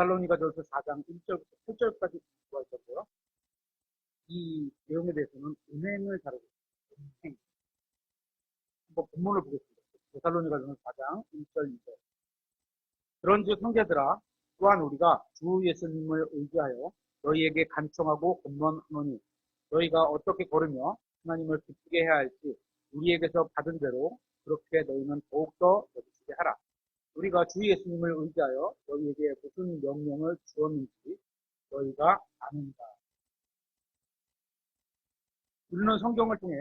데살로니가전서 4장 1절부터 8절까지 들어가 있었고요. 이 내용에 대해서는 은행을 다루고 있습니다. 은행. 한번 본문을 보겠습니다. 데살로니가전서 4장 1절 2절. 그런즉 형제들아 또한 우리가 주 예수님을 의지하여 너희에게 간청하고 권면하노니 너희가 어떻게 걸으며 하나님을 기쁘게 해야 할지 우리에게서 받은 대로 그렇게 너희는 더욱더 여기시게 하라. 우리가 주 예수님을 의지하여 너희에게 무슨 명령을 주었는지 너희가 아는가. 우리는 성경을 통해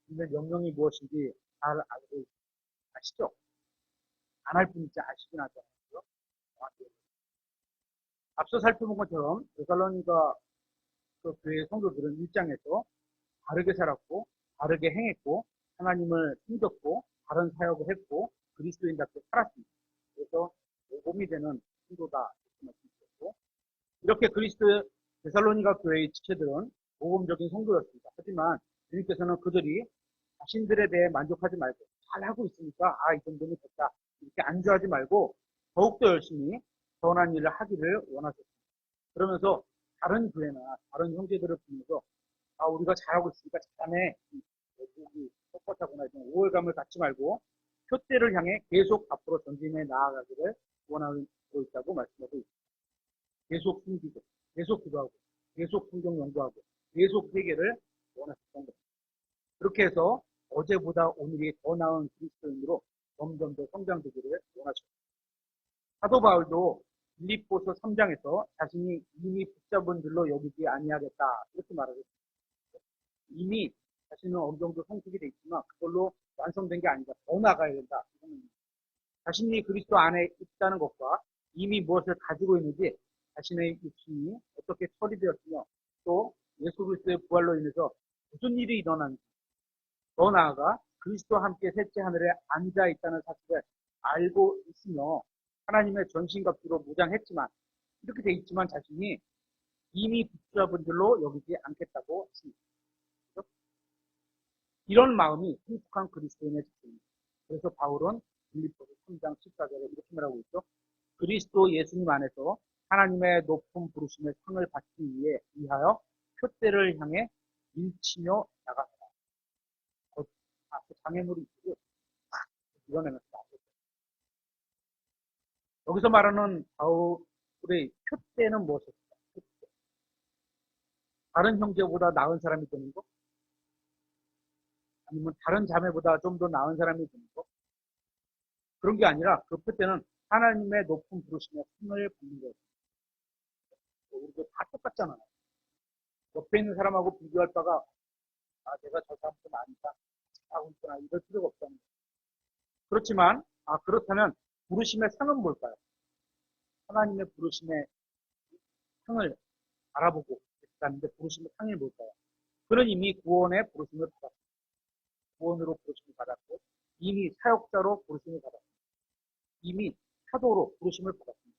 있는 명령이 무엇인지 잘 알고 아시죠? 안 할 뿐이지 아시긴 하잖아요. 앞서 살펴본 것처럼 데살로니가 그 교회 성도들은 일장에서 바르게 살았고 바르게 행했고 하나님을 숨겼고 바른 사역을 했고 그리스도인답게 살았습니다. 그래서 모범이 되는 성도다 이렇게 말씀드렸고 이렇게 데살로니가 교회의 지체들은 모범적인 성도였습니다. 하지만 주님께서는 그들이 자신들에 대해 만족하지 말고 잘하고 있으니까 이 정도면 됐다 이렇게 안주하지 말고 더욱더 열심히 선한 일을 하기를 원하셨습니다. 그러면서 다른 교회나 다른 형제들을 보면서 우리가 잘하고 있으니까 잘하네 여기 뻣뻣하구나 이런 우월감을 갖지 말고 표대를 향해 계속 앞으로 전진해 나아가기를 원하고 있다고 말씀하고 있습니다. 계속 숨기고 계속 기도하고 계속 성경 연구하고 계속 회개를 원하셨던 겁니다. 그렇게 해서 어제보다 오늘이 더 나은 그리스도인으로 점점 더 성장되기를 원하셨습니다. 사도 바울도 빌립보서 3장에서 자신이 이미 붙잡은 줄로 여기지 아니하겠다 이렇게 말하고 있습니다. 이미 자신은 어느 정도 성숙이 돼 있지만 그걸로 완성된 게 아니다. 더 나가야 된다. 자신이 그리스도 안에 있다는 것과 이미 무엇을 가지고 있는지 자신의 육신이 어떻게 처리되었으며 또 예수 그리스도의 부활로 인해서 무슨 일이 일어났는지 더 나아가 그리스도와 함께 셋째 하늘에 앉아 있다는 사실을 알고 있으며 하나님의 전신갑주로 무장했지만 이렇게 돼 있지만 자신이 이미 붙잡은 줄로 여기지 않겠다고 했습니다. 이런 마음이 성숙한 그리스도인의 특징입니다. 그래서 바울은 빌립보서 3장 14절에 이렇게 말하고 있죠. 그리스도 예수님 안에서 하나님의 높은 부르심의 상을 받기 위하여 표대를 향해 밀치며 나가라. 앞에 장애물이 있고 이겨내면서 여기서 말하는 바울의 표대는 무엇일까? 다른 형제보다 나은 사람이 되는 거? 아니면 다른 자매보다 좀 더 나은 사람이 되는 거? 그런 게 아니라 그 표대는 하나님의 높은 부르심의 상을 받는 거예요. 우리도 다 똑같잖아요. 옆에 있는 사람하고 비교할 바가 내가 저 사람보다 나으니까 하고 있구나 이럴 필요가 없다는 거예요. 그렇지만 그렇다면 부르심의 상은 뭘까요? 하나님의 부르심의 상을 알아보고 있다는데 부르심의 상이 뭘까요? 그는 이미 구원의 부르심을 받았습니다. 구원으로 부르심을 받았고 이미 사역자로 부르심을 받았습니다. 이미 사도로 부르심을 받았습니다.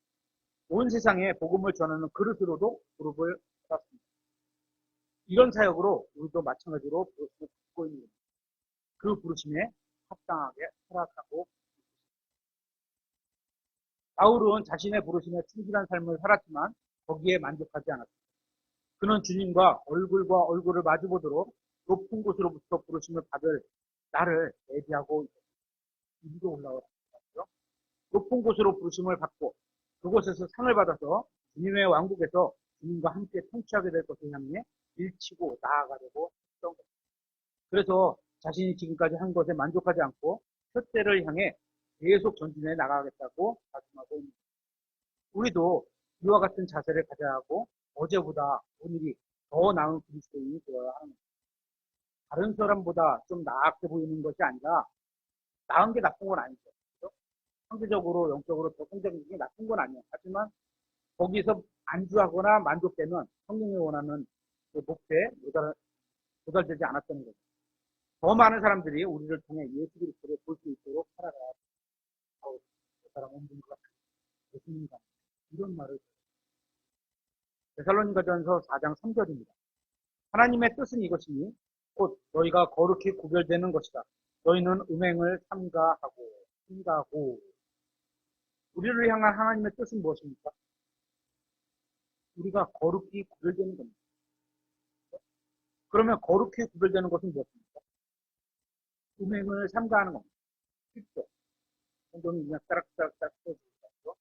온 세상에 복음을 전하는 그릇으로도 부름을 받았습니다. 이런 사역으로 우리도 마찬가지로 부르심을 받고 있는 겁니다. 그 부르심에 합당하게 살아가고 있습니다. 바울은 자신의 부르심에 충실한 삶을 살았지만 거기에 만족하지 않았습니다. 그는 주님과 얼굴과 얼굴을 마주보도록 높은 곳으로부터 부르심을 받을 나를 대비하고 있습니다. 위로 올라오라고 하죠. 높은 곳으로 부르심을 받고 그곳에서 상을 받아서 주님의 왕국에서 주님과 함께 통치하게 될 것을 향해 밀치고 나아가려고 했던 것입니다. 그래서 자신이 지금까지 한 것에 만족하지 않고 표대를 향해 계속 전진해 나가겠다고 다짐하고 있습니다. 우리도 이와 같은 자세를 가져야 하고 어제보다 오늘이 더 나은 그리스도인이 되어야 하는 겁니다. 다른 사람보다 좀 나게 보이는 것이 아니라 나은 게 나쁜 건 아니죠. 그렇죠? 상대적으로 영적으로 더 성장하는 게 나쁜 건 아니에요. 하지만 거기서 안주하거나 만족되면 성령이 원하는 그 목표에 도달되지 않았다는 거죠. 더 많은 사람들이 우리를 통해 예수 그리스도를 볼 수 있도록 살아가야 하고 그 사람 온분과 예수님과 이런 말을 데살로니가전서 4장 3절입니다. 하나님의 뜻은 이것이니 곧 너희가 거룩히 구별되는 것이다. 너희는 음행을 삼가하고 우리를 향한 하나님의 뜻은 무엇입니까? 우리가 거룩히 구별되는 겁니다. 그러면 거룩히 구별되는 것은 무엇입니까? 음행을 삼가하는 겁니다. 쉽죠? 성경이 그냥 따락따락따락 써주죠.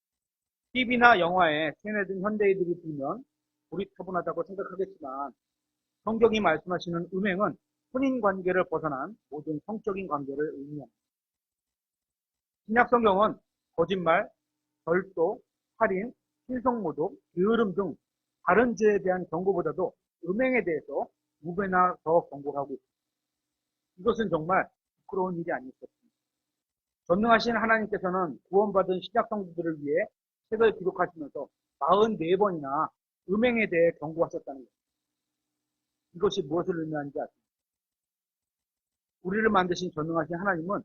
TV나 영화에 세뇌된 현대인들이 보면 고리타분하다고 생각하겠지만 성경이 말씀하시는 음행은 혼인 관계를 벗어난 모든 성적인 관계를 의미합니다. 신약 성경은 거짓말, 절도, 살인, 신성모독, 게으름 등 다른 죄에 대한 경고보다도 음행에 대해서 2배나 더 경고하고 있습니다. 이것은 정말 부끄러운 일이 아니었습니다. 전능하신 하나님께서는 구원받은 신약 성도들을 위해 책을 기록하시면서 44번이나 음행에 대해 경고하셨다는 것입니다. 이것이 무엇을 의미하는지 아십니까? 우리를 만드신 전능하신 하나님은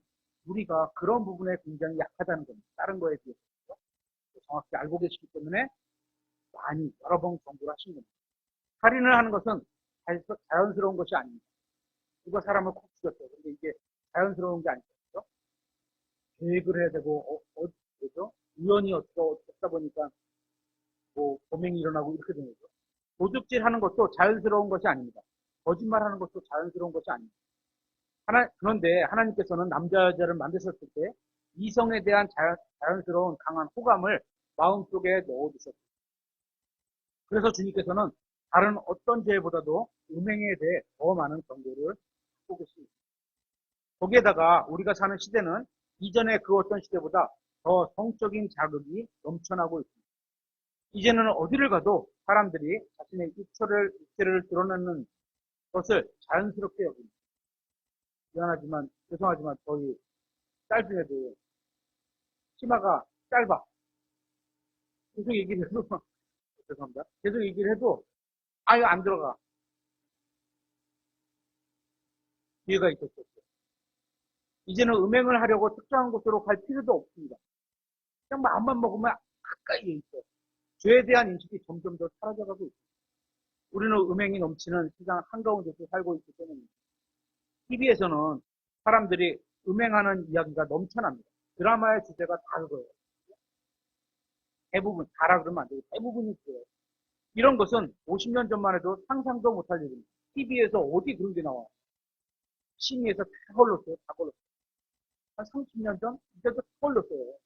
우리가 그런 부분에 굉장히 약하다는 겁니다. 다른 거에 비해서. 정확히 알고 계시기 때문에 많이 여러 번 경고를 하신 겁니다. 살인을 하는 것은 자연스러운 것이 아닙니다. 누가 사람을 콕 죽였어요. 근데 이게 자연스러운 게 아니죠. 계획을 해야 되고, 그죠? 우연히 어쩌다 보니까 뭐 범행이 일어나고 이렇게 되는 거죠. 도둑질 하는 것도 자연스러운 것이 아닙니다. 거짓말 하는 것도 자연스러운 것이 아닙니다. 그런데 하나님께서는 남자 여자를 만드셨을 때 이성에 대한 자연스러운 강한 호감을 마음속에 넣어두셨습니다. 그래서 주님께서는 다른 어떤 죄보다도 음행에 대해 더 많은 경고를 하고 계십니다. 거기에다가 우리가 사는 시대는 이전의 그 어떤 시대보다 더 성적인 자극이 넘쳐나고 있습니다. 이제는 어디를 가도 사람들이 자신의 육체를 드러내는 것을 자연스럽게 여깁니다. 미안하지만, 죄송하지만 저희 딸 중에도 치마가 짧아. 계속 얘기를 해도, 죄송합니다. 계속 얘기를 해도, 아, 이거 안 들어가. 기회가 있었어요. 이제는 음행을 하려고 특정한 곳으로 갈 필요도 없습니다. 그냥 마음만 먹으면 가까이에 있어요. 죄에 대한 인식이 점점 더 사라져가고 있습니다. 우리는 음행이 넘치는 세상 한가운데서 살고 있기 때문입니다. TV에서는 사람들이 음행하는 이야기가 넘쳐납니다. 드라마의 주제가 다 그거예요. 대부분, 다라 그러면 안 되고 대부분이 있어요. 이런 것은 50년 전만 해도 상상도 못할 일입니다. TV에서 어디 그런 게 나와요? 심의에서 다 걸렀어요. 다 걸렀어요. 한 30년 전? 이때도 다 걸렀어요.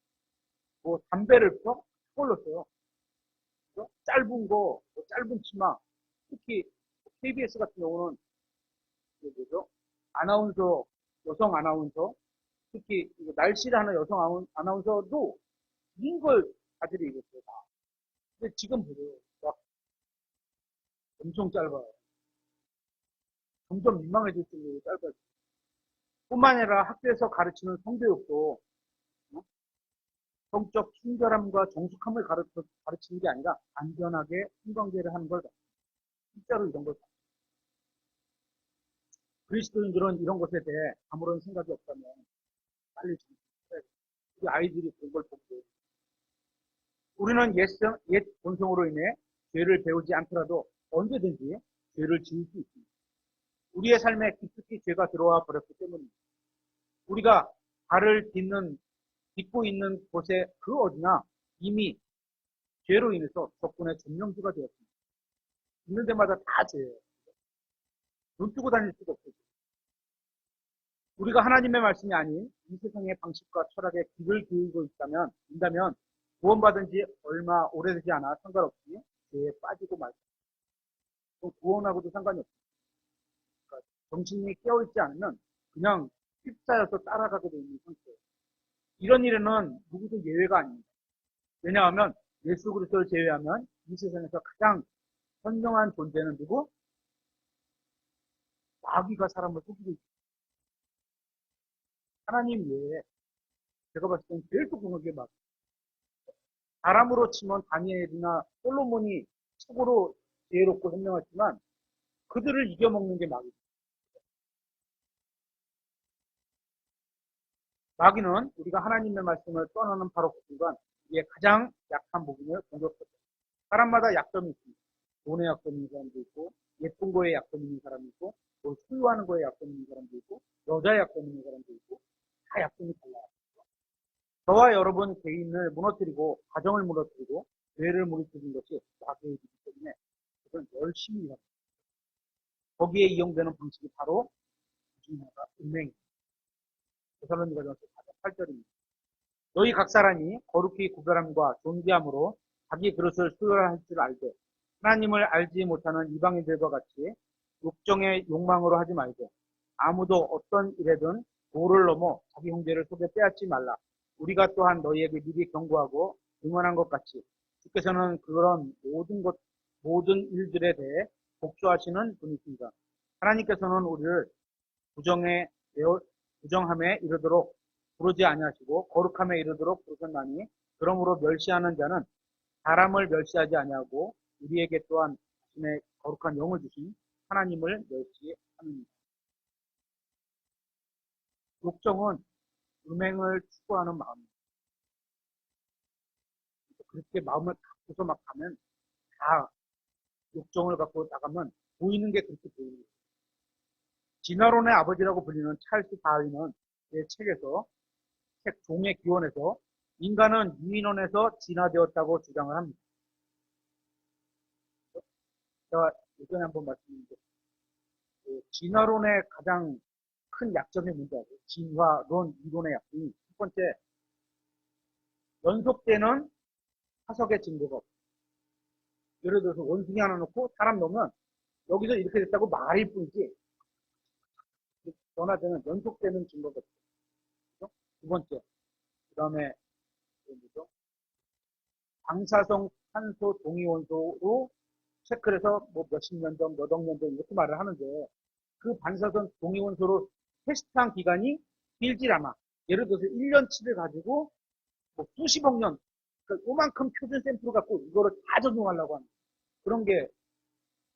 뭐 담배를 펴? 다 걸렀어요. 짧은 거, 뭐 짧은 치마. 특히 KBS 같은 경우는 뭐죠? 아나운서, 여성 아나운서, 특히 날씨를 하는 여성 아나운서도 긴 걸 아들이 입었어요. 근데 지금 보세요. 막 엄청 짧아요. 점점 민망해질 정도로 짧아요. 뿐만 아니라 학교에서 가르치는 성교육도 성적 친절함과 정숙함을 가르치는 게 아니라 안전하게 성관계를 하는 걸 진짜로 이런 걸 그리스도인들은 이런 것에 대해 아무런 생각이 없다면 빨리 정숙해야 돼요. 우리 아이들이 그런 걸 보고 우리는 옛 본성으로 인해 죄를 배우지 않더라도 언제든지 죄를 지을 수 있습니다. 우리의 삶에 깊숙이 죄가 들어와 버렸기 때문입니다. 우리가 발을 딛고 있는 곳에 그 어디나 이미 죄로 인해서 적군의 점령지가 되었습니다. 있는 데마다 다 죄예요. 눈 뜨고 다닐 수가 없어요. 우리가 하나님의 말씀이 아닌 이 세상의 방식과 철학에 귀를 기울이고 있다면 구원받은 지 얼마 오래되지 않아 상관없이 죄에 빠지고 말습니다. 구원하고도 상관이 없습니다. 그러니까 정신이 깨어있지 않으면 그냥 휩싸여서 따라가게 되는 상태예요. 이런 일에는 누구도 예외가 아닙니다. 왜냐하면 예수 그리스도를 제외하면 이 세상에서 가장 현명한 존재는 누구? 마귀가 사람을 속이고 있습니다. 하나님 외에 제가 봤을 때는 제일 똑똑한 게 마귀. 사람으로 치면 다니엘이나 솔로몬이 최고로 지혜롭고 현명했지만 그들을 이겨먹는 게 마귀입니다. 마귀는 우리가 하나님의 말씀을 떠나는 바로 그 순간 이게 가장 약한 부분을 공격합니다. 사람마다 약점이 있습니다. 돈의 약점이 있는 사람도 있고 예쁜 거에 약점이 있는 사람도 있고 또 소유하는 거에 약점이 있는 사람도 있고 여자의 약점이 있는 사람도 있고 다 약점이 달라요. 저와 여러분 개인을 무너뜨리고 가정을 무너뜨리고 죄를 무너뜨리는 것이 마귀의 일이기 때문에 열심히 일합니다. 거기에 이용되는 방식이 바로 은행입니다. 데살로니가전서 4장 8절입니다. 너희 각 사람이 거룩히 구별함과 존귀함으로 자기 그릇을 수혈할 줄 알되 하나님을 알지 못하는 이방인들과 같이 욕정의 욕망으로 하지 말고 아무도 어떤 일에든 도를 넘어 자기 형제를 속에 빼앗지 말라. 우리가 또한 너희에게 미리 경고하고 응원한 것 같이 주께서는 그런 모든 일들에 대해 복수하시는 분이십니다. 하나님께서는 우리를 부정함에 이르도록 부르지 아니하시고 거룩함에 이르도록 부르셨나니 그러므로 멸시하는 자는 사람을 멸시하지 아니하고 우리에게 또한 자신의 거룩한 영을 주신 하나님을 멸시하는 욕정은 음행을 추구하는 마음입니다. 그렇게 마음을 갖고서 막 가면 다 욕정을 갖고 나가면 보이는 게 그렇게 보이는 거예요. 진화론의 아버지라고 불리는 찰스 다윈은 제 책에서 책 종의 기원에서 인간은 유인원에서 진화되었다고 주장을 합니다. 제가 예전에 한번 말씀드린 진화론의 가장 큰 약점이 뭔지 아세요? 진화론 이론의 약점이 첫 번째, 연속되는 화석의 증거가 없어요. 예를 들어서 원숭이 하나 놓고 사람 놓으면 여기서 이렇게 됐다고 말일 뿐이지 변화되는 연속되는 증거가 없어요. 두 번째, 그 다음에 뭐죠? 방사성 탄소 동위원소로 체크를 해서 뭐 몇십 년 전, 몇 억 년 전 이렇게 말을 하는데 그 반사성 동위원소로 테스트한 기간이 길질 않아. 예를 들어서 1년치를 가지고 뭐 수십억 년, 그러니까 요만큼 표준 샘플을 갖고 이거를 다 적용하려고 하는 그런 게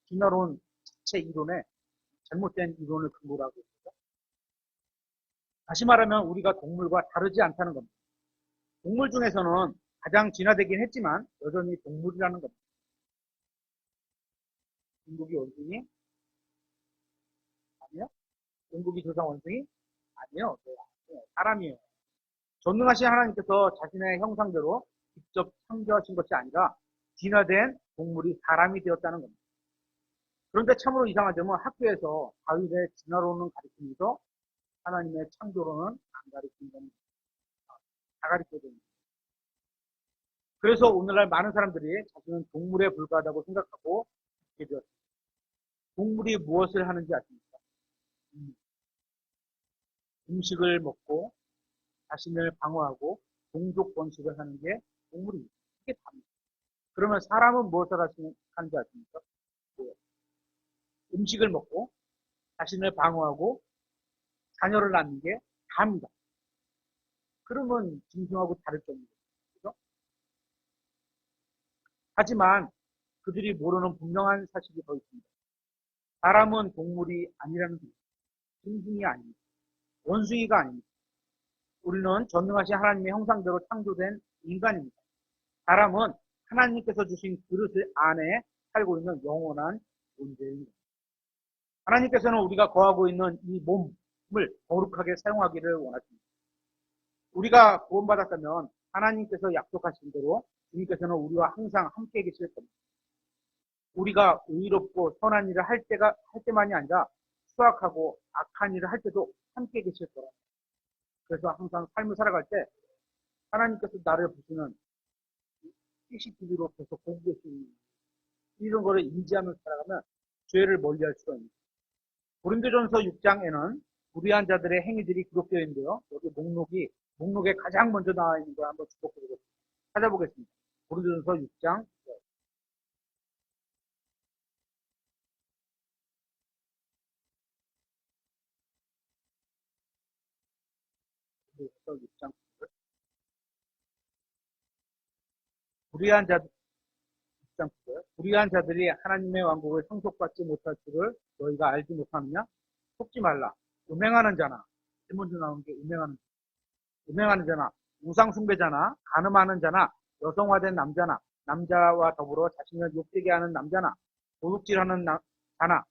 진화론 자체 이론에 잘못된 이론을 근거로 하고 있습니다. 다시 말하면 우리가 동물과 다르지 않다는 겁니다. 동물 중에서는 가장 진화되긴 했지만 여전히 동물이라는 겁니다. 중국이 원숭이? 아니요. 중국이 조상 원숭이? 아니요. 사람이에요. 전능하신 하나님께서 자신의 형상대로 직접 창조하신 것이 아니라 진화된 동물이 사람이 되었다는 겁니다. 그런데 참으로 이상한 점은 학교에서 다윗의 진화론은 가르치면서 하나님의 창조론은 안 가르친다는 겁니다. 다 가르쳐야 됩니다. 그래서 오늘날 많은 사람들이 자신은 동물에 불과하다고 생각하고 있게 되었습니다. 동물이 무엇을 하는지 아십니까? 음식을 먹고 자신을 방어하고 종족 번식을 하는 게 동물입니다. 이게 답니다. 그러면 사람은 무엇을 하는지 아십니까? 음식을 먹고 자신을 방어하고 자녀를 낳는 게 다입니다. 그러면 짐승하고 다를 게 없는 거죠. 하지만 그들이 모르는 분명한 사실이 더 있습니다. 사람은 동물이 아니라는 겁니다. 짐승이 아닙니다. 원숭이가 아닙니다. 우리는 전능하신 하나님의 형상대로 창조된 인간입니다. 사람은 하나님께서 주신 그릇 안에 살고 있는 영원한 존재입니다. 하나님께서는 우리가 거하고 있는 이 몸을 거룩하게 사용하기를 원하십니다. 우리가 구원받았다면 하나님께서 약속하신 대로 주님께서는 우리와 항상 함께 계실 겁니다. 우리가 의롭고 선한 일을 할 때만이 아니라 수악하고 악한 일을 할 때도 함께 계실 거라. 그래서 항상 삶을 살아갈 때 하나님께서 나를 보시는 CCTV로 계속 보고 계시는 이런 거를 인지하면서 살아가면 죄를 멀리할 수가 있습니다. 고린도전서 6장에는 불의한 자들의 행위들이 기록되어 있는데요. 여기 목록에 가장 먼저 나와 있는 걸 한번 찾아보겠습니다. 고린도전서 6장 6장 불의한 자들이 하나님의 왕국을 상속받지 못할 줄을 너희가 알지 못하느냐? 속지 말라. 음행하는 자나, 먼저 나오는 게 음행하는 자나, 우상숭배자나, 간음하는 자나, 여성화된 남자나, 남자와 더불어 자신을 욕되게 하는 남자나, 도둑질하는 자나,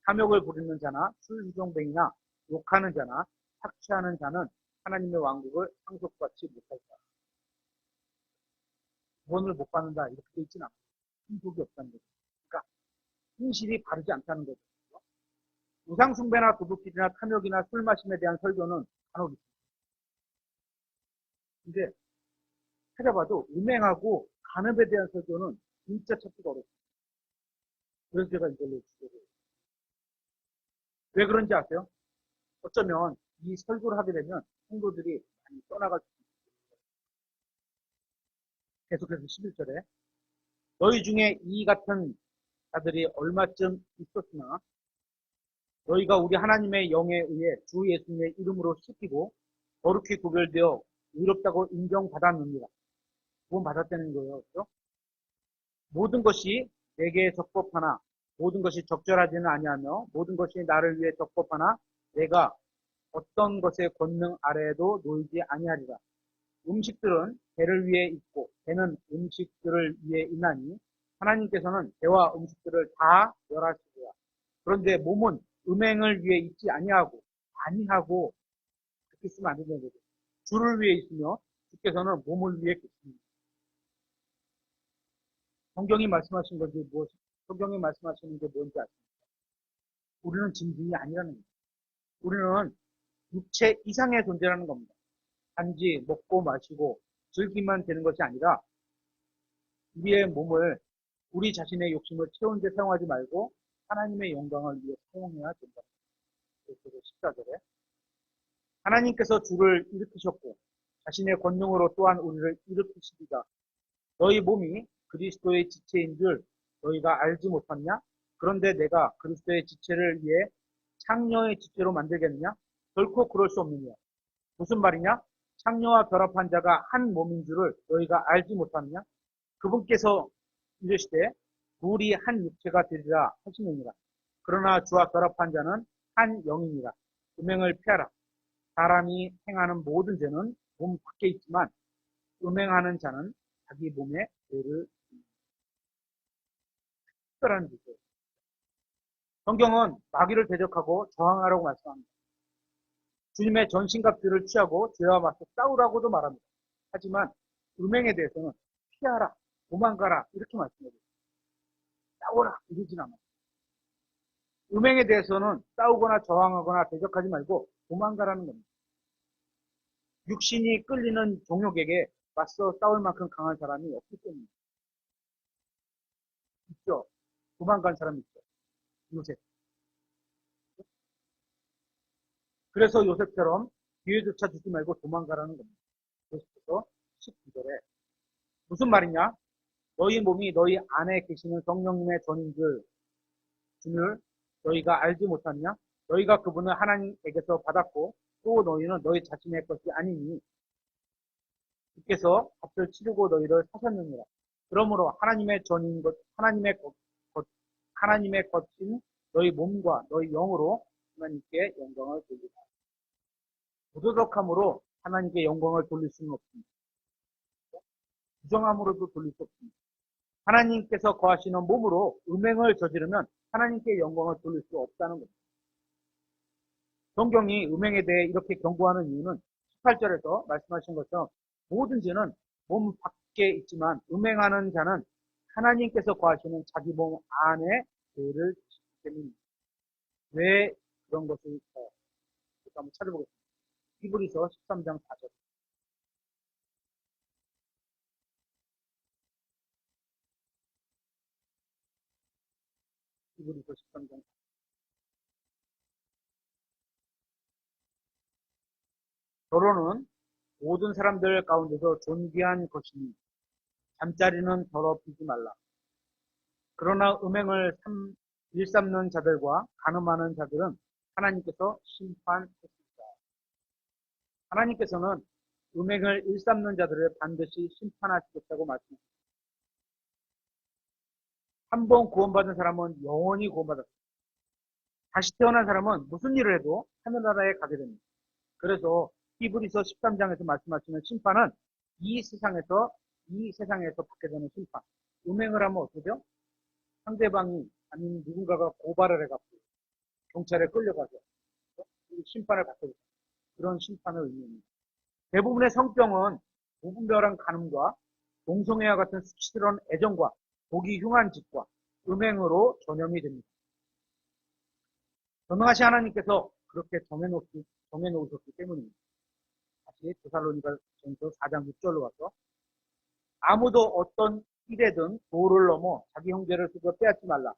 탐욕을 부리는 자나, 술주정뱅이나, 욕하는 자나, 착취하는 자는 하나님의 왕국을 상속받지 못할까. 구원을 못 받는다 이렇게 돼 있지는 않아요. 상속이 없다는 거죠. 그러니까 진실이 바르지 않다는 거죠. 우상숭배나 도둑질이나 탐욕이나 술 마심에 대한 설교는 간혹 있습니다. 근데 찾아봐도 음행하고 간음에 대한 설교는 진짜 찾기가 어렵습니다. 그래서 제가 이걸로 주제를. 왜 그런지 아세요? 어쩌면 이 설교를 하게 되면 성도들이 많이 떠나갈 수 있습니다. 계속해서 11절에 너희 중에 이 같은 자들이 얼마쯤 있었으나 너희가 우리 하나님의 영에 의해 주 예수님의 이름으로 씻기고 거룩히 구별되어 의롭다고 인정받았느니라. 구원 받았다는 거예요. 그렇죠? 모든 것이 내게 적법하나 모든 것이 적절하지는 아니하며 모든 것이 나를 위해 적법하나 내가 어떤 것의 권능 아래에도 놓이지 아니하리라. 음식들은 배를 위해 있고 배는 음식들을 위해 있나니 하나님께서는 배와 음식들을 다 멸하시리라. 그런데 몸은 음행을 위해 있지 아니하고 그렇게 쓰면 안 된다는 거죠. 주를 위해 있으며 주께서는 몸을 위해 계십니다. 성경이 말씀하신 것이 무엇? 성경이 말씀하시는 게 뭔지 아십니까? 우리는 짐승이 아니라는 거예요. 우리는 육체 이상의 존재라는 겁니다. 단지 먹고 마시고 즐기만 되는 것이 아니라 우리의 몸을 우리 자신의 욕심을 채운 데 사용하지 말고 하나님의 영광을 위해 사용해야 된다. 그래서 14절에 하나님께서 주를 일으키셨고 자신의 권능으로 또한 우리를 일으키시리라. 너희 몸이 그리스도의 지체인 줄 너희가 알지 못하느냐? 그런데 내가 그리스도의 지체를 위해 창녀의 지체로 만들겠느냐? 결코 그럴 수 없느냐. 무슨 말이냐? 창녀와 결합한 자가 한 몸인 줄을 너희가 알지 못하느냐? 그분께서 이르시되 둘이 한 육체가 되리라 하시느니라. 그러나 주와 결합한 자는 한 영이니라. 음행을 피하라. 사람이 행하는 모든 죄는 몸 밖에 있지만 음행하는 자는 자기 몸에 죄를 특별한 죄죠. 성경은 마귀를 대적하고 저항하라고 말씀합니다. 주님의 전신갑주를 취하고 죄와 맞서 싸우라고도 말합니다. 하지만 음행에 대해서는 피하라, 도망가라 이렇게 말씀해요. 싸워라 이러진 않아요. 음행에 대해서는 싸우거나 저항하거나 대적하지 말고 도망가라는 겁니다. 육신이 끌리는 종욕에게 맞서 싸울 만큼 강한 사람이 없기 때문에 있죠. 도망간 사람이 있죠. 요셉. 그래서 요셉처럼 기회조차 주지 말고 도망가라는 겁니다. 그래서 19절에 무슨 말이냐? 너희 몸이 너희 안에 계시는 성령님의 전인 줄을 너희가 알지 못하느냐? 너희가 그분을 하나님에게서 받았고 또 너희는 너희 자신의 것이 아니니 주께서 값을 치르고 너희를 사셨느니라. 그러므로 하나님의 전인 것, 하나님의 것인 너희 몸과 너희 영으로 하나님께 영광을 돌리라. 부도덕함으로 하나님께 영광을 돌릴 수는 없습니다. 부정함으로도 돌릴 수 없습니다. 하나님께서 거하시는 몸으로 음행을 저지르면 하나님께 영광을 돌릴 수 없다는 겁니다. 성경이 음행에 대해 이렇게 경고하는 이유는 18절에서 말씀하신 것처럼 모든 죄는 몸 밖에 있지만 음행하는 자는 하나님께서 거하시는 자기 몸 안에 죄를 짓기 때문입니다. 왜 그런 것일까요? 한번 찾아보겠습니다. 히브리서 13장 4절. 히브리서 13장. 결혼은 모든 사람들 가운데서 존귀한 것이니 잠자리는 더럽히지 말라. 그러나 음행을 일삼는 자들과 간음하는 자들은 하나님께서 심판하십니다. 하나님께서는 음행을 일삼는 자들을 반드시 심판하시겠다고 말씀하십니다. 한 번 구원받은 사람은 영원히 구원받았습니다. 다시 태어난 사람은 무슨 일을 해도 하늘나라에 가게 됩니다. 그래서 히브리서 13장에서 말씀하시는 심판은 이 세상에서 받게 되는 심판. 음행을 하면 어떻게 돼요? 상대방이 아니면 누군가가 고발을 해갖고 경찰에 끌려가서 심판을 받게 됩니다. 그런 심판을 의미합니다. 대부분의 성병은 무분별한 간음과 동성애와 같은 수치스러운 애정과 보기 흉한 짓과 음행으로 전염이 됩니다. 전능하신 하나님께서 그렇게 정해놓으셨기 때문입니다. 다시 데살로니가 전서 4장 6절로 와서 아무도 어떤 일에든 도를 넘어 자기 형제를 속여 빼앗지 말라.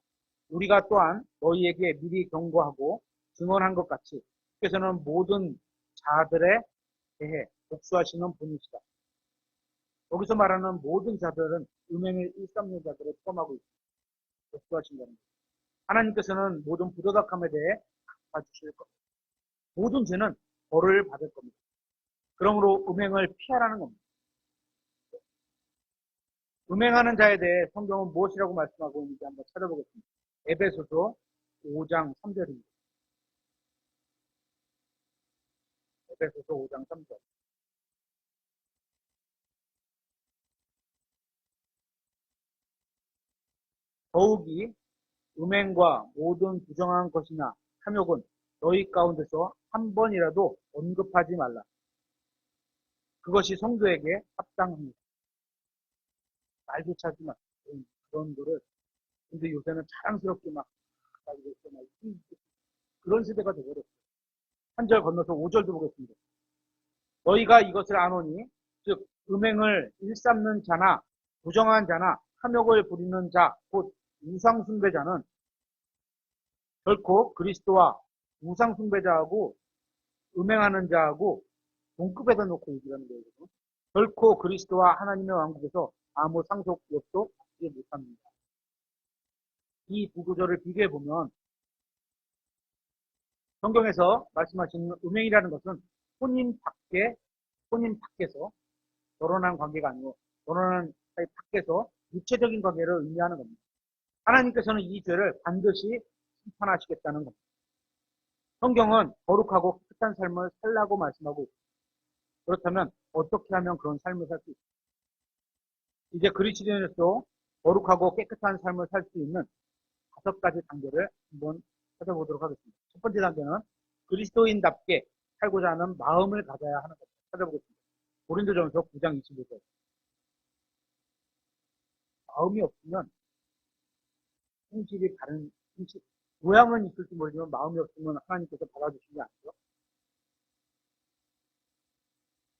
우리가 또한 너희에게 미리 경고하고 증언한 것 같이 주께서는 모든 자들에 대해 복수하시는 분이시다. 여기서 말하는 모든 자들은 음행을 일삼는 자들을 포함하고 있습니다. 복수하신다는 것. 하나님께서는 모든 부도덕함에 대해 갚아주실 겁니다. 모든 죄는 벌을 받을 겁니다. 그러므로 음행을 피하라는 겁니다. 음행하는 자에 대해 성경은 무엇이라고 말씀하고 있는지 한번 찾아보겠습니다. 에베소서 5장 3절입니다. 에베소서 5장 3절. 더욱이 음행과 모든 부정한 것이나 탐욕은 너희 가운데서 한 번이라도 언급하지 말라. 그것이 성도에게 합당합니다. 말조차 하지 마. 그런 거를. 근데 요새는 자랑스럽게 막 그런 세대가 되어버렸어요. 한 절 건너서 5절도 보겠습니다. 너희가 이것을 아노니 즉 음행을 일삼는 자나 부정한 자나 탐욕을 부리는 자 곧 우상숭배자는 결코 그리스도와 우상숭배자하고 음행하는 자하고 동급에다 놓고 얘기하는 거예요. 결코 그리스도와 하나님의 왕국에서 아무 상속력도 받지 못합니다. 이 두 구절을 비교해보면 성경에서 말씀하시는 음행이라는 것은 혼인 밖에서 결혼한 관계가 아니고 결혼한 사이 밖에서 육체적인 관계를 의미하는 겁니다. 하나님께서는 이 죄를 반드시 심판하시겠다는 겁니다. 성경은 거룩하고 깨끗한 삶을 살라고 말씀하고 있습니다. 그렇다면 어떻게 하면 그런 삶을 살 수 있습니까? 이제 그리스도인으로서 거룩하고 깨끗한 삶을 살 수 있는 5가지 단계를 한번 찾아보도록 하겠습니다. 첫 번째 단계는 그리스도인답게 살고자 하는 마음을 가져야 하는 것을 찾아보겠습니다. 고린도전서 9장 25절. 마음이 없으면 성질이 다른 모양은 있을지 모르지만 마음이 없으면 하나님께서 받아주시지 않죠.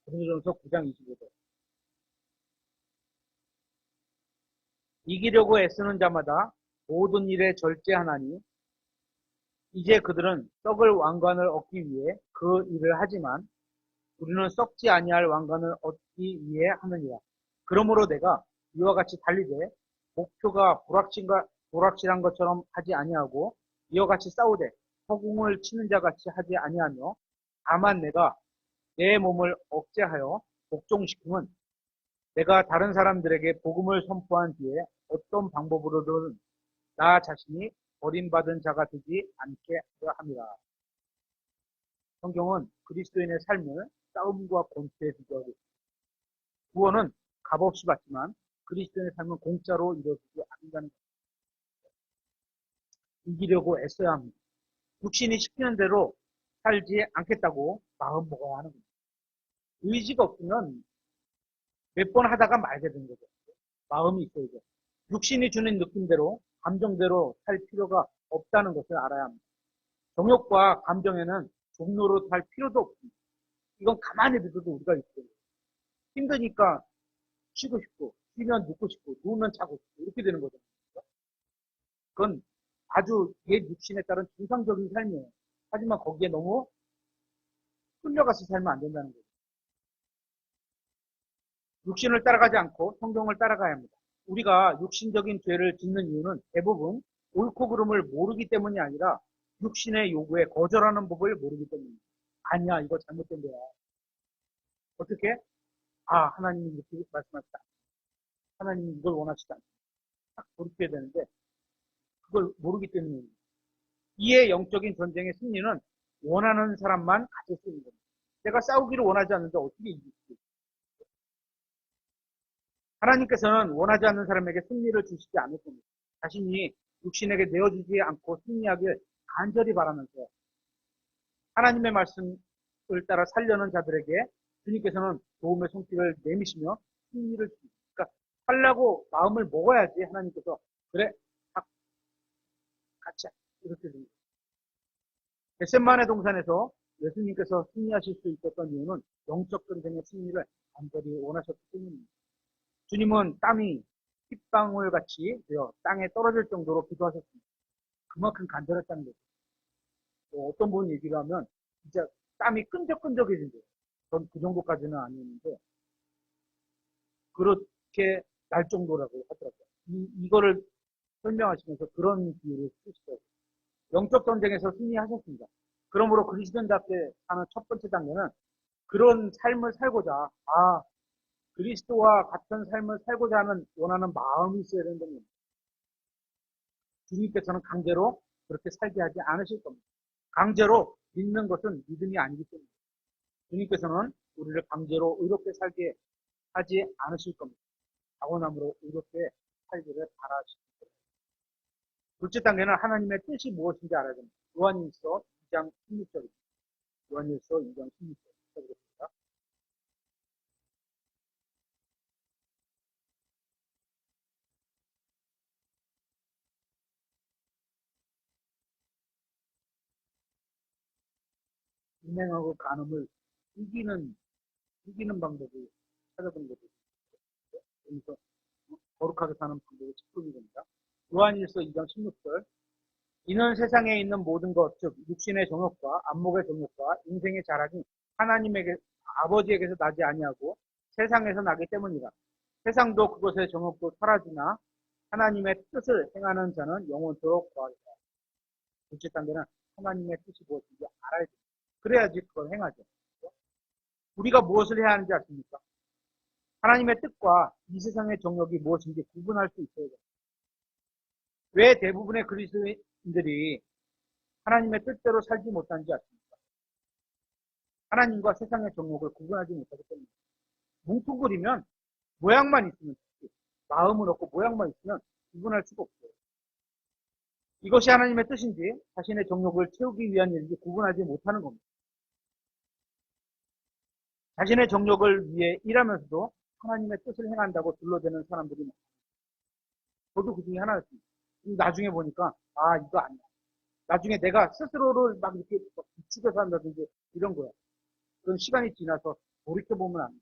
고린도전서 9장 25절. 이기려고 애쓰는 자마다 모든 일에 절제하나니 이제 그들은 썩을 왕관을 얻기 위해 그 일을 하지만 우리는 썩지 아니할 왕관을 얻기 위해 하느니라. 그러므로 내가 이와 같이 달리되 목표가 불확실한 것처럼 하지 아니하고 이와 같이 싸우되 허공을 치는 자 같이 하지 아니하며 다만 내가 내 몸을 억제하여 복종시킴은 내가 다른 사람들에게 복음을 선포한 뒤에 어떤 방법으로든 나 자신이 버림받은 자가 되지 않게 하려 함이라. 성경은 그리스도인의 삶을 싸움과 권투에 비교하고 있습니다. 구원은 값없이 받지만 그리스도인의 삶은 공짜로 이루어지지 않는다는 것입니다. 이기려고 애써야 합니다. 육신이 시키는 대로 살지 않겠다고 마음 먹어야 하는 겁니다. 의지가 없으면 몇 번 하다가 말게 되는 거죠. 마음이 있어야죠. 육신이 주는 느낌대로 감정대로 살 필요가 없다는 것을 알아야 합니다. 정욕과 감정에는 종로로 살 필요도 없습니다. 이건 가만히 놔둬도 우리가 있어요. 힘드니까 쉬고 싶고, 쉬면 눕고 싶고, 누우면 자고 싶고, 이렇게 되는 거죠. 그건 아주 옛 육신에 따른 정상적인 삶이에요. 하지만 거기에 너무 끌려가서 살면 안 된다는 거죠. 육신을 따라가지 않고 성경을 따라가야 합니다. 우리가 육신적인 죄를 짓는 이유는 대부분 옳고 그름을 모르기 때문이 아니라 육신의 요구에 거절하는 법을 모르기 때문입니다. 아니야, 이거 잘못된 거야. 어떻게? 하나님이 이렇게 말씀하시다. 하나님이 이걸 원하시지 않다. 딱 돌이켜야 되는데 그걸 모르기 때문입니다. 이의 영적인 전쟁의 승리는 원하는 사람만 가질 수 있는 겁니다. 내가 싸우기를 원하지 않는데 어떻게 이길 수 있어요? 하나님께서는 원하지 않는 사람에게 승리를 주시지 않을 겁니다. 자신이 육신에게 내어주지 않고 승리하길 간절히 바라면서 하나님의 말씀을 따라 살려는 자들에게 주님께서는 도움의 손길을 내미시며 승리를 주십니다. 그러니까 하려고 마음을 먹어야지 하나님께서 그래 같이 이렇게 됩니다. 겟세마네 동산에서 예수님께서 승리하실 수 있었던 이유는 영적 전쟁의 승리를 간절히 원하셨기 때문입니다. 주님은 땀이 핏방울 같이 되어 땅에 떨어질 정도로 기도하셨습니다. 그만큼 간절했다는 거죠. 어떤 분 얘기를 하면 진짜 땀이 끈적끈적해진대요. 전 그 정도까지는 아니었는데 그렇게 날 정도라고 하더라고요. 이거를 설명하시면서 그런 비유를 쓰시더라고요. 영적 전쟁에서 승리하셨습니다. 그러므로 그리스도인답게 사는 첫 번째 단계는 그런 삶을 살고자, 그리스도와 같은 삶을 살고자 하는 원하는 마음이 있어야 되는 겁니다. 주님께서는 강제로 그렇게 살게 하지 않으실 겁니다. 강제로 믿는 것은 믿음이 아니기 때문에 주님께서는 우리를 강제로 의롭게 살게 하지 않으실 겁니다. 타고남으로 의롭게 살기를 바라시기 때문에. 둘째 단계는 하나님의 뜻이 무엇인지 알아야 됩니다. 요한일서 2장 16절입니다. 요한일서 2장 16절 읽어보겠습니다. 인행하고 간음을 이기는 방법을 찾아보는 거죠. 그래서 거룩하게 사는 방법의 측근이 됩니다. 요한일서 2장 16절 이는 세상에 있는 모든 것, 즉 육신의 정욕과 안목의 정욕과 인생의 자랑이 하나님에게 아버지에게서 나지 아니하고 세상에서 나기 때문이라. 세상도 그것의 정욕도 사라지나 하나님의 뜻을 행하는 자는 영원토록 거하리라. 둘째 단계는 하나님의 뜻이 무엇인지 알아야 됩니다. 그래야지 그걸 행하죠. 우리가 무엇을 해야 하는지 아십니까? 하나님의 뜻과 이 세상의 정욕이 무엇인지 구분할 수 있어야 돼요. 왜 대부분의 그리스도인들이 하나님의 뜻대로 살지 못하는지 아십니까? 하나님과 세상의 정욕을 구분하지 못하기 때문에 뭉뚱그리면 모양만 있으면 마음은 없고 모양만 있으면 구분할 수가 없어요. 이것이 하나님의 뜻인지 자신의 정욕을 채우기 위한 일인지 구분하지 못하는 겁니다. 자신의 정욕을 위해 일하면서도 하나님의 뜻을 행한다고 둘러대는 사람들이 많아요. 저도 그 중에 하나였습니다. 나중에 보니까 이거 아니야. 나중에 내가 스스로를 막 이렇게 비추겨서 한다든지 이런 거야. 그런 시간이 지나서 돌이켜보면 안 돼.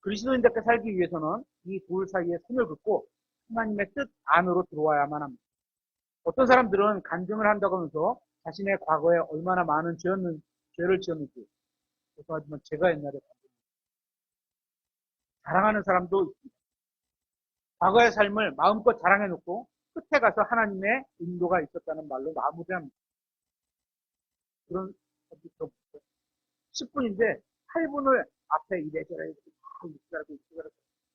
그리스도인답게 살기 위해서는 이 둘 사이에 선을 긋고 하나님의 뜻 안으로 들어와야만 합니다. 어떤 사람들은 간증을 한다고 하면서 자신의 과거에 얼마나 많은 죄를 지었는지 죄송하지만 제가 옛날에 자랑하는 사람도 있습니다. 과거의 삶을 마음껏 자랑해놓고 끝에 가서 하나님의 인도가 있었다는 말로 마무리합니다. 그런 사람도 10분인데 8분을 앞에 이래저래 이렇게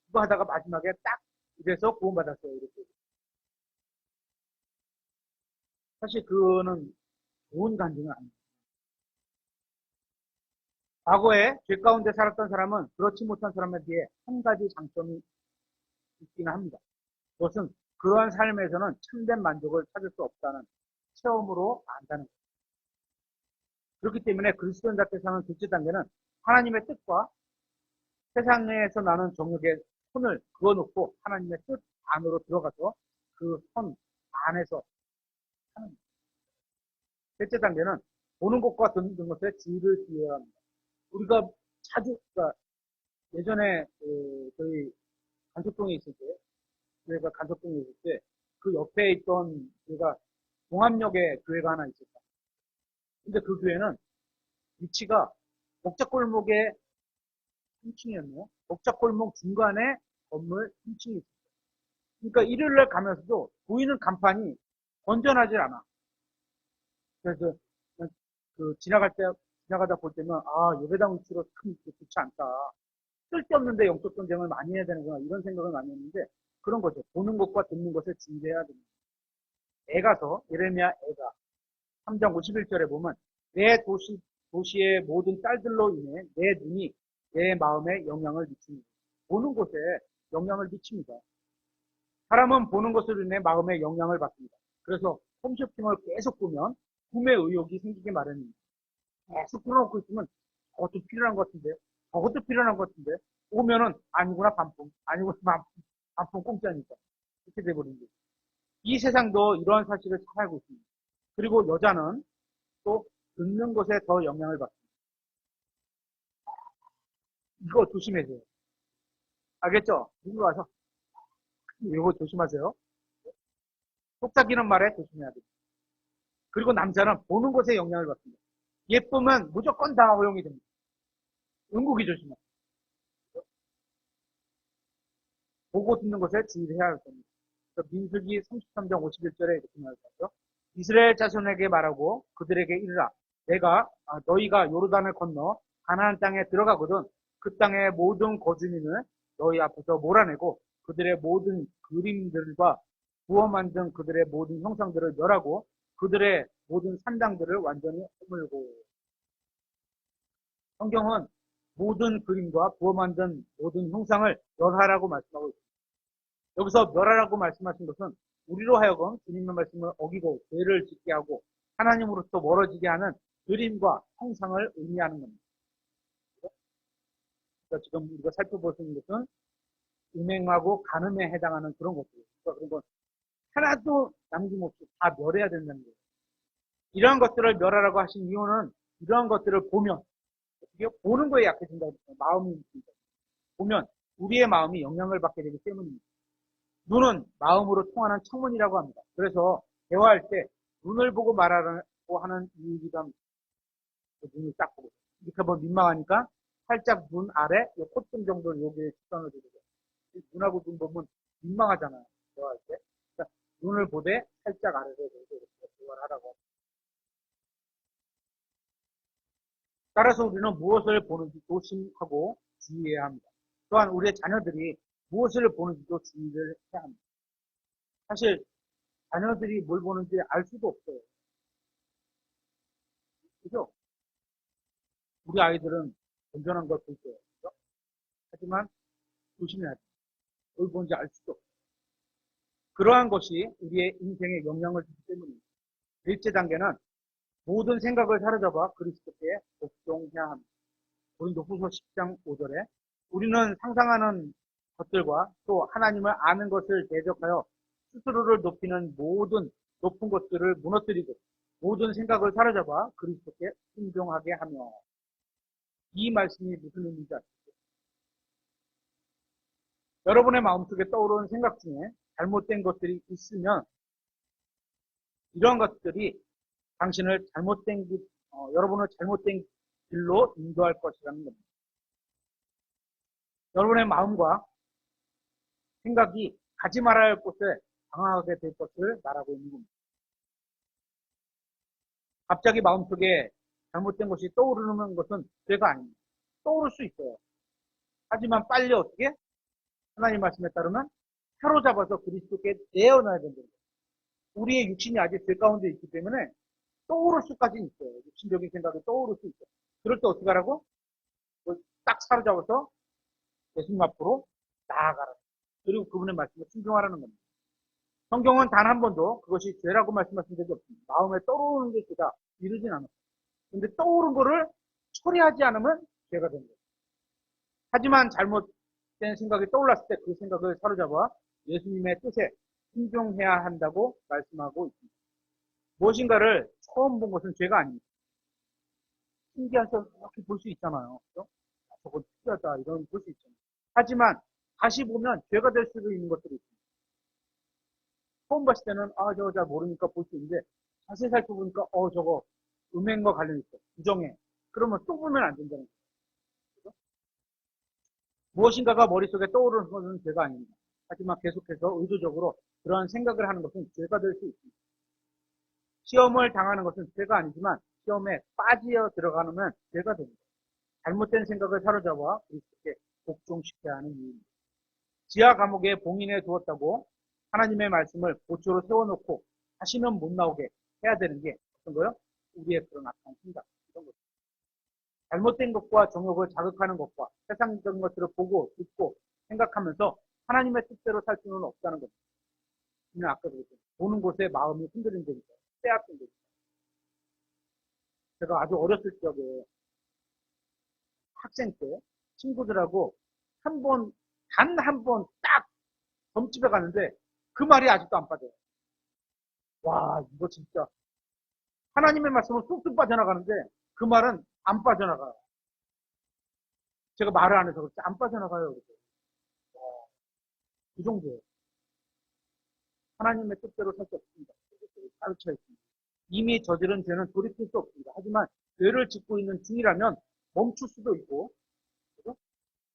그거 하다가 마지막에 딱 이래서 구원받았어요. 이렇게. 사실 그거는 좋은 간증은 아닙니다. 과거에 죄 가운데 살았던 사람은 그렇지 못한 사람에 비해 한 가지 장점이 있기는 합니다. 그것은 그러한 삶에서는 참된 만족을 찾을 수 없다는 체험으로 안다는 것입니다. 그렇기 때문에 그리스도인답게 사는 둘째 단계는 하나님의 뜻과 세상에서 나는 정욕에 손을 그어놓고 하나님의 뜻 안으로 들어가서 그 손 안에서 하는 거예요. 셋째 단계는 보는 것과 듣는 것에 주의를 기울여야 합니다. 우리가 자주, 그러니까 예전에 저희 간석동에 있을 때, 교회가 간석동에 있을 때, 그 옆에 있던 교회가 봉암역에 교회가 하나 있었다. 근데 그 교회는 위치가 복잡골목의 3층이었네요. 복잡골목 중간에 건물 3층이 있었어요. 그러니까 일요일날 가면서도 보이는 간판이 건전하지 않아. 그래서 지나가다 볼 때는 예배당 위치로 참 좋지 않다. 쓸데없는데 영적 전쟁을 많이 해야 되는구나 이런 생각을 많이 했는데 그런 거죠. 보는 것과 듣는 것에 주의해야 됩니다. 애가서 예레미야 애가 3장 51절에 보면 내 도시의 모든 딸들로 인해 내 눈이 내 마음에 영향을 미칩니다. 보는 곳에 영향을 미칩니다. 사람은 보는 것으로 인해 마음에 영향을 받습니다. 그래서 홈쇼핑을 계속 보면 구매 의욕이 생기게 마련입니다. 계속 풀어놓고 있으면 저것도 필요한 것 같은데 저것도 필요한 것 같은데 오면은 아니구나 반품 아니구나 반품 공짜니까 이렇게 돼버린 거죠. 이 세상도 이러한 사실을 잘 알고 있습니다. 그리고 여자는 또 듣는 것에 더 영향을 받습니다. 이거 조심해세요. 알겠죠? 누구 와서 이거 조심하세요. 속삭이는 말에 조심해야 돼요. 그리고 남자는 보는 것에 영향을 받습니다. 예쁘면 무조건 다 허용이 됩니다. 응고기 조심하세요. 보고 듣는 것에 주의를 해야 할 겁니다. 민수기 33장 51절에 이렇게 말하죠. 이스라엘 자손에게 말하고 그들에게 이르라. 너희가 요르단을 건너 가나안 땅에 들어가거든 그 땅의 모든 거주민을 너희 앞에서 몰아내고 그들의 모든 그림들과 부어 만든 그들의 모든 형상들을 멸하고 그들의 모든 산당들을 완전히 허물고. 성경은 모든 그림과 부어 만든 모든 형상을 멸하라고 말씀하고 있습니다. 여기서 멸하라고 말씀하신 것은 우리로 하여금 주님의 말씀을 어기고 죄를 짓게 하고 하나님으로부터 멀어지게 하는 그림과 형상을 의미하는 겁니다. 그러니까 지금 우리가 살펴볼 수 있는 것은 음행하고 간음에 해당하는 그런 것들. 그러니까 그런 건 하나도 남김없이 다 멸해야 된다는 거예요. 이러한 것들을 멸하라고 하신 이유는 이러한 것들을 보면 어떻게 보는 거에 약해진다고 했어요. 마음이 있습니다. 보면 우리의 마음이 영향을 받게 되기 때문입니다. 눈은 마음으로 통하는 창문이라고 합니다. 그래서 대화할 때 눈을 보고 말하라고 하는 이유기도 합니다. 눈을 딱 보고. 이렇게 한번 민망하니까 살짝 눈 아래, 콧등 정도를 여기에 시선을 두고. 눈하고 눈 보면 민망하잖아요. 대화할 때. 그러니까 눈을 보되 살짝 아래로 이렇게 대화를 하라고 합니다. 따라서 우리는 무엇을 보는지 조심하고 주의해야 합니다. 또한 우리의 자녀들이 무엇을 보는지도 주의를 해야 합니다. 사실 자녀들이 뭘 보는지 알 수도 없어요. 그죠? 우리 아이들은 건전한 걸 볼 거예요. 그죠? 하지만 조심해야 돼요. 뭘 보는지 알 수도 없어요. 그러한 것이 우리의 인생에 영향을 주기 때문입니다. 일째 단계는 모든 생각을 사로잡아 그리스도께 복종해야 합니다. 고린도후서 10장 5절에 우리는 상상하는 것들과 또 하나님을 아는 것을 대적하여 스스로를 높이는 모든 높은 것들을 무너뜨리고 모든 생각을 사로잡아 그리스도께 순종하게 하며. 이 말씀이 무슨 의미인지 아시죠? 여러분의 마음속에 떠오르는 생각 중에 잘못된 것들이 있으면 이러한 것들이 당신을 여러분을 잘못된 길로 인도할 것이라는 겁니다. 여러분의 마음과 생각이 가지 말아야 할 곳에 방황하게 될 것을 말하고 있는 겁니다. 갑자기 마음속에 잘못된 것이 떠오르는 것은 죄가 아닙니다. 떠오를 수 있어요. 하지만 빨리 어떻게? 하나님 말씀에 따르면 사로잡아서 그리스도께 내어놔야 된다는 거예요. 우리의 육신이 아직 죄 가운데 있기 때문에 떠오를 수까지는 있어요. 육신적인 생각이 떠오를 수 있어요. 그럴 때 어떻게 하라고? 딱 사로잡아서 예수님 앞으로 나아가라. 그리고 그분의 말씀에 순종하라는 겁니다. 성경은 단 한 번도 그것이 죄라고 말씀하신 적이 없습니다. 마음에 떠오르는 게 죄다. 이러진 않았어요. 근데 떠오른 거를 처리하지 않으면 죄가 되는 거예요. 하지만 잘못된 생각이 떠올랐을 때 그 생각을 사로잡아 예수님의 뜻에 순종해야 한다고 말씀하고 있습니다. 무엇인가를 처음 본 것은 죄가 아닙니다. 신기해서 이렇게 볼 수 있잖아요. 그죠? 저거 특이하다 이런 볼 수 있잖아요. 하지만 다시 보면 죄가 될 수도 있는 것들이 있습니다. 처음 봤을 때는 저거 잘 모르니까 볼 수 있는데 자세히 살펴보니까 저거 음행과 관련 있어. 부정해. 그러면 또 보면 안 된다는 거예요. 그죠? 무엇인가가 머릿속에 떠오르는 것은 죄가 아닙니다. 하지만 계속해서 의도적으로 그런 생각을 하는 것은 죄가 될 수 있습니다. 시험을 당하는 것은 죄가 아니지만 시험에 빠져 들어가면 죄가 됩니다. 잘못된 생각을 사로잡아 그리스도께 복종시켜야 하는 이유입니다. 지하 감옥에 봉인해 두었다고 하나님의 말씀을 고초로 세워놓고 다시는 못 나오게 해야 되는 게 어떤 거요? 우리의 그런 악한 생각, 이런 것. 잘못된 것과 정욕을 자극하는 것과 세상적인 것들을 보고 듣고 생각하면서 하나님의 뜻대로 살 수는 없다는 겁니다. 그냥 아까 그랬죠. 보는 곳에 마음이 흔들린다니까, 빼앗긴다니까. 제가 아주 어렸을 적에 학생 때 친구들하고 단 한 번 딱 점집에 가는데 그 말이 아직도 안 빠져요. 와, 이거 진짜. 하나님의 말씀은 쑥쑥 빠져나가는데 그 말은 안 빠져나가요. 제가 말을 안 해서 그렇지 안 빠져나가요. 그 정도예요. 하나님의 뜻대로 살 수 없습니다. 가르쳐 있습니다. 이미 저지른 죄는 돌이킬 수 없습니다. 하지만 죄를 짓고 있는 중이라면 멈출 수도 있고, 그죠?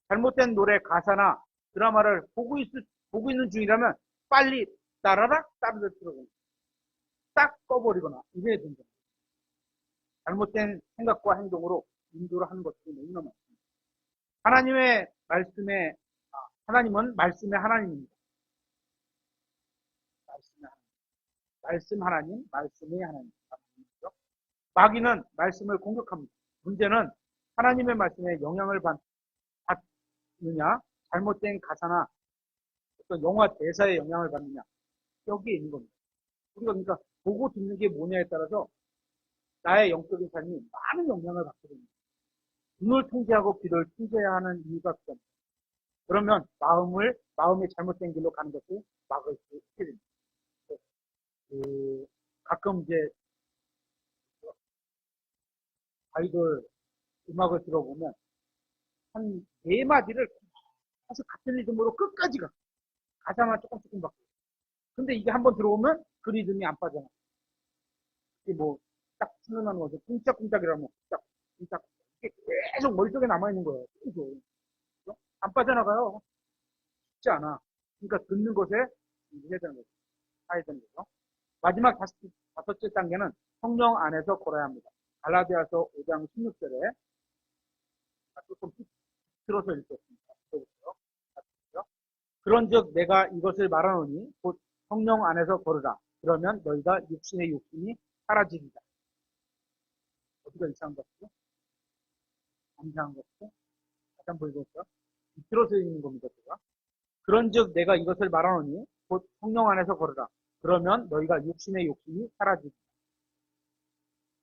잘못된 노래 가사나 드라마를 보고 있는 중이라면 빨리 따라락 따르듯 들어보고 딱 꺼버리거나 이래야 된다. 잘못된 생각과 행동으로 인도를 하는 것들이 너무나 많습니다. 하나님의 말씀에, 하나님은 말씀의 하나님입니다. 말씀의 하나님. 말씀 하나님, 말씀의 하나님. 마귀는 말씀을 공격합니다. 문제는 하나님의 말씀에 영향을 받느냐, 잘못된 가사나 어떤 영화 대사에 영향을 받느냐, 여기에 있는 겁니다. 우리가 그러니까 보고 듣는 게 뭐냐에 따라서 나의 영적인 삶이 많은 영향을 받게 됩니다. 눈을 통제하고 귀를 통제해야 하는 이유가 그겁니다. 그러면 마음이 잘못된 길로 가는 것을 막을 수 있게 됩니다. 가끔 이제 아이돌 음악을 들어보면 한 네 마디를 계속 같은 리듬으로 끝까지 가. 가사만 조금 바뀌어요. 근데 이게 한번 들어오면 그 리듬이 안 빠져나. 이게 뭐 딱 생각나는 거죠. 쿵짝쿵짝이라면 쿵짝. 이게 계속 머릿속에 남아있는 거예요. 계속. 안 빠져나가요. 쉽지 않아. 그러니까 듣는 것에 해야 되는 거죠. 해야 되는 거죠. 마지막 다섯째 단계는 성령 안에서 걸어야 합니다. 갈라디아서 5장 16절에 조금 들어서 읽겠습니다. 그런즉 내가 이것을 말하노니 곧 성령 안에서 걸으라. 그러면 너희가 육신의 욕심이 사라지리라. 어디가 이상한 것 같죠? 이상한 것 같죠? 다시 한번 읽었죠? 들어서 읽는 겁니다. 제가. 그런즉 내가 이것을 말하노니 곧 성령 안에서 걸으라. 그러면 너희가 육신의 욕심이 사라지리라.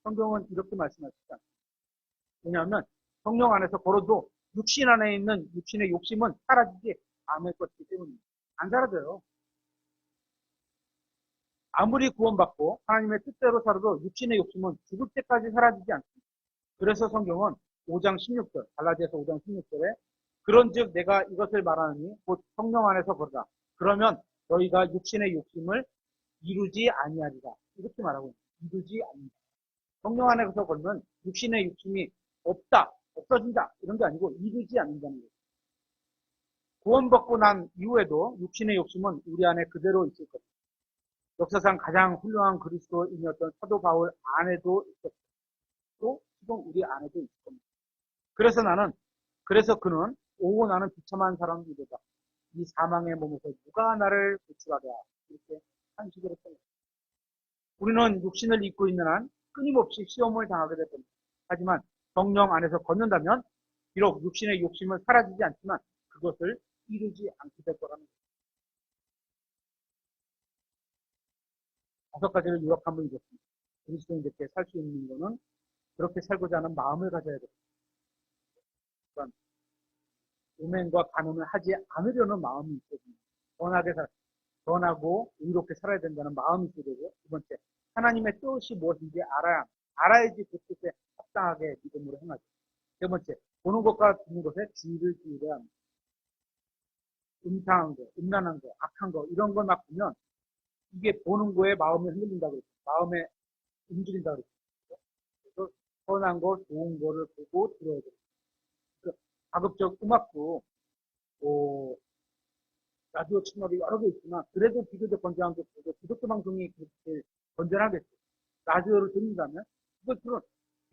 성경은 이렇게 말씀하시지 않습니다. 왜냐하면 성령 안에서 걸어도 육신 안에 있는 육신의 욕심은 사라지지 않을 것이기 때문입니다. 안 사라져요. 아무리 구원받고 하나님의 뜻대로 살아도 육신의 욕심은 죽을 때까지 사라지지 않습니다. 그래서 성경은 5장 16절, 갈라디아서 5장 16절에 그런즉 내가 이것을 말하느니 곧 성령 안에서 걸으라. 그러면 너희가 육신의 욕심을 이루지 아니하리라. 이렇게 말하고 있습니다. 이루지 아니하리라. 성령 안에서 걸면 육신의 욕심이 없다, 없어진다 이런 게 아니고 이루지 않는다는 거예요. 구원받고 난 이후에도 육신의 욕심은 우리 안에 그대로 있을 겁니다. 역사상 가장 훌륭한 그리스도인이었던 사도 바울 안에도 있었고 또 지금 우리 안에도 있을 겁니다. 그래서 그는 오고 나는 비참한 사람이다. 이 사망의 몸에서 누가 나를 구출하랴 이렇게 한식을 했습니다. 우리는 육신을 입고 있는 한 끊임없이 시험을 당하게 될 겁니다. 하지만 성령 안에서 걷는다면 비록 육신의 욕심은 사라지지 않지만 그것을 이루지 않게 될 거라는 것입니다. 5가지를 요약 한번 읽었습니다. 그리스도인들께 살 수 있는 것은 그렇게 살고자 하는 마음을 가져야 됩니다. 그러니까 음행과 간음을 하지 않으려는 마음이 있어야 됩니다. 선하고 의롭게 살아야 된다는 마음이 있어야 되고 두 번째, 하나님의 뜻이 무엇인지 알아야지 그 뜻에 합당하게 믿음으로 행하죠. 세 번째, 보는 것과 듣는 것에 주의를 기울여야 합니다. 음탕한 거, 음란한 거, 악한 거 이런 걸 막 보면 이게 보는 거에 마음이 흔들린다고 그랬죠. 마음에 움직인다고 그랬죠. 그래서 선한 거, 좋은 거를 보고 들어야 돼요. 그러니까 가급적 음악도 라디오 채널이 여러 개 있지만 그래도 비교적 건전한 게 기독교 방송이 그렇게 건전하겠죠. 라디오를 듣는다면 그것들은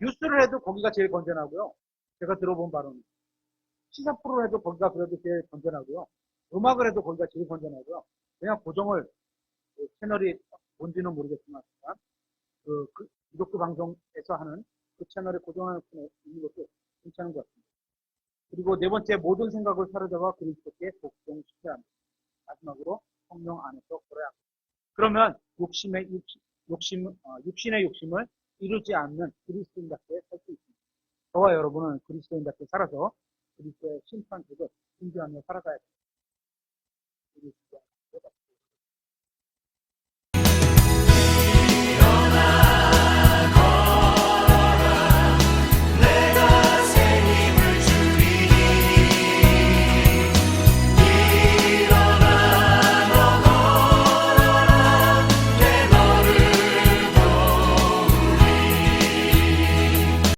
뉴스를 해도 거기가 제일 건전하고요. 제가 들어본 바로는 시사 프로를 해도 거기가 그래도 제일 건전하고요. 음악을 해도 거기가 제일 건전하고요. 그냥 고정을 채널이 뭔지는 모르겠지만 그 기독교 방송에서 하는 그 채널에 고정하는 있는 것도 괜찮은 것 같습니다. 그리고 네 번째, 모든 생각을 사로잡아 그리스도께 복종시켜야 합니다. 마지막으로 성령 안에서 걸어야 합니다. 그러면 육신의 욕심을 이루지 않는 그리스도인답게 살 수 있습니다. 저와 여러분은 그리스도인답게 살아서 그리스도의 심판책을 준비하며 살아가야 됩니다.